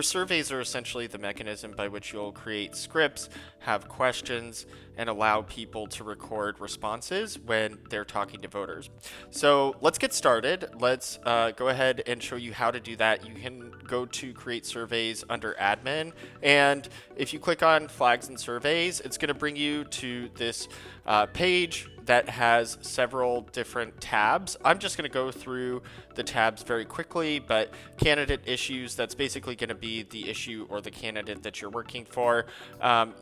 Surveys are essentially the mechanism by which you'll create scripts, have questions, and allow people to record responses when they're talking to voters. So let's get started. Let's go ahead and show you how to do that. You can go to create surveys under admin, and if you click on flags and surveys, it's going to bring you to this page that has several different tabs. I'm just going to go through the tabs very quickly, but candidate issues, that's basically going to be the issue or the candidate that you're working for.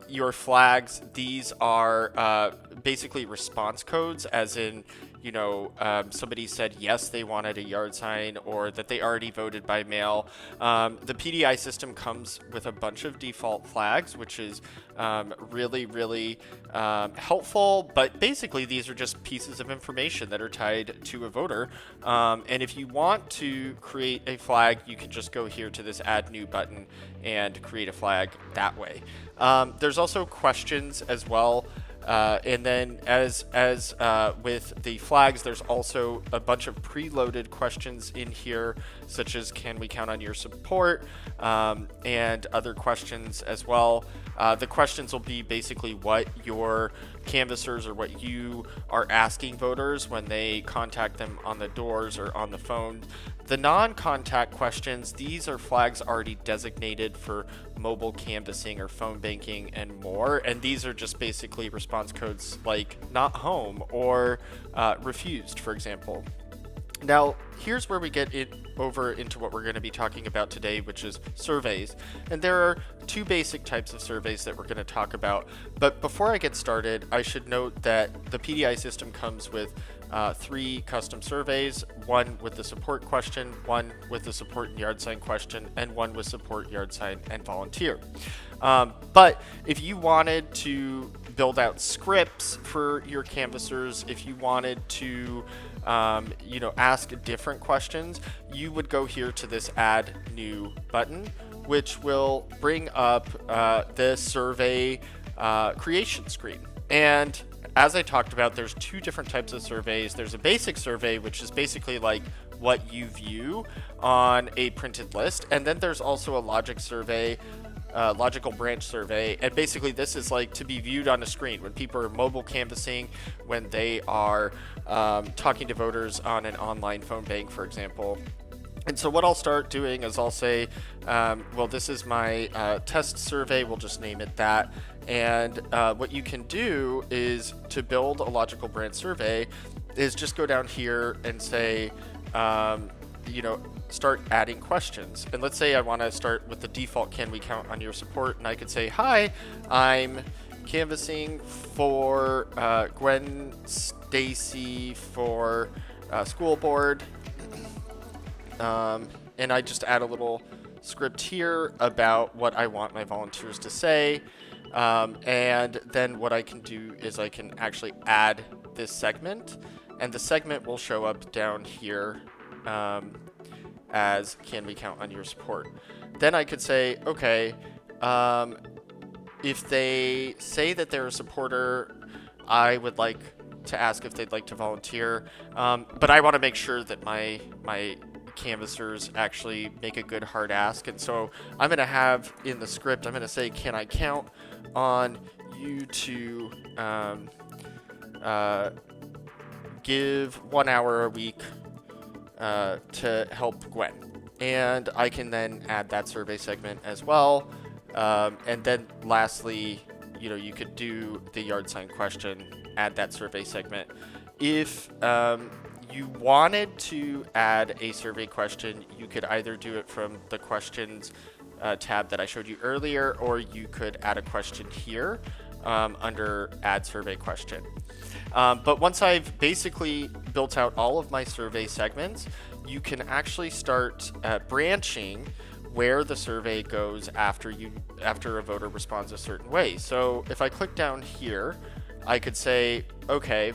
Your flags, these are basically response codes, as in, somebody said yes, they wanted a yard sign, or that they already voted by mail. The PDI system comes with a bunch of default flags, which is really helpful, but basically these are just pieces of information that are tied to a voter. And if you want to create a flag, you can just go here to this add new button and create a flag that way. There's also questions as well. And then as with the flags, there's also a bunch of preloaded questions in here, such as can we count on your support, and other questions as well. The questions will be basically what your canvassers or what you are asking voters when they contact them on the doors or on the phone. The non-contact questions, these are flags already designated for mobile canvassing or phone banking and more. And these are just basically response codes like not home or refused, for example. Now, here's where we get it over into what we're going to be talking about today, which is surveys. And there are two basic types of surveys that we're going to talk about. But before I get started, I should note that the PDI system comes with 3 custom surveys, one with the support question, one with the support and yard sign question, and one with support, yard sign, and volunteer. But if you wanted to build out scripts for your canvassers, if you wanted to ask different questions, you would go here to this add new button, which will bring up the survey creation screen. And as I talked about, there's 2 different types of surveys. There's a basic survey, which is basically like what you view on a printed list. And then there's also a logic survey, logical branch survey, and basically this is like to be viewed on a screen when people are mobile canvassing, when they are talking to voters on an online phone bank, for example. And so what I'll start doing is I'll say, this is my test survey, we'll just name it that. And what you can do is to build a logical branch survey is just go down here and say, start adding questions. And let's say I want to start with the default, can we count on your support? And I could say, hi, I'm canvassing for Gwen Stacy for school board. And I just add a little script here about what I want my volunteers to say. And then what I can do is I can actually add this segment, and the segment will show up down here as can we count on your support. Then I could say, okay, if they say that they're a supporter, I would like to ask if they'd like to volunteer, but I want to make sure that my canvassers actually make a good hard ask. And so I'm going to have in the script, I'm going to say, can I count on you to give 1 hour a week to help Gwen? And I can then add that survey segment as well. And then lastly, you could do the yard sign question, add that survey segment. If you wanted to add a survey question, you could either do it from the questions tab that I showed you earlier, or you could add a question here under add survey question. But once I've basically built out all of my survey segments, you can actually start branching where the survey goes after a voter responds a certain way. So if I click down here, I could say, okay,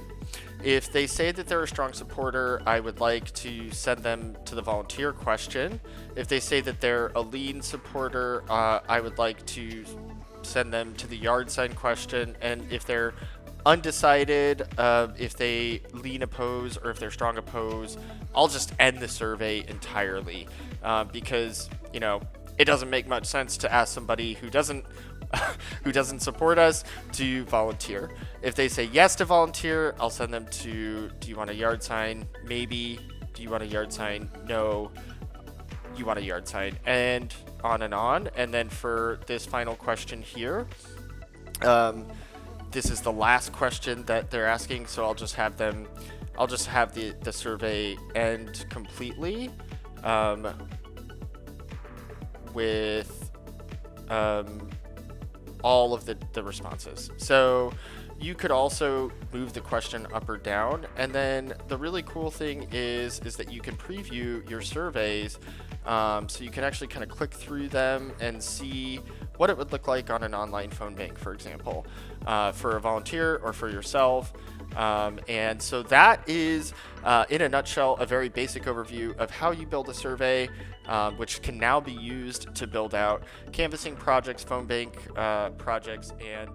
if they say that they're a strong supporter, I would like to send them to the volunteer question. If they say that they're a lean supporter, I would like to send them to the yard sign question. And if they're undecided, if they lean oppose or if they're strong oppose, I'll just end the survey entirely because, it doesn't make much sense to ask somebody who doesn't who doesn't support us to volunteer. If they say yes to volunteer, I'll send them to, do you want a yard sign? Maybe. Do you want a yard sign? No. You want a yard sign? And on and on. And then for this final question here, this is the last question that they're asking, so I'll just have the survey end completely with all of the responses. So you could also move the question up or down, and then the really cool thing is that you can preview your surveys, so you can actually kind of click through them and see what it would look like on an online phone bank, for example, for a volunteer or for yourself. And so that is, in a nutshell, a very basic overview of how you build a survey, which can now be used to build out canvassing projects, phone bank projects, and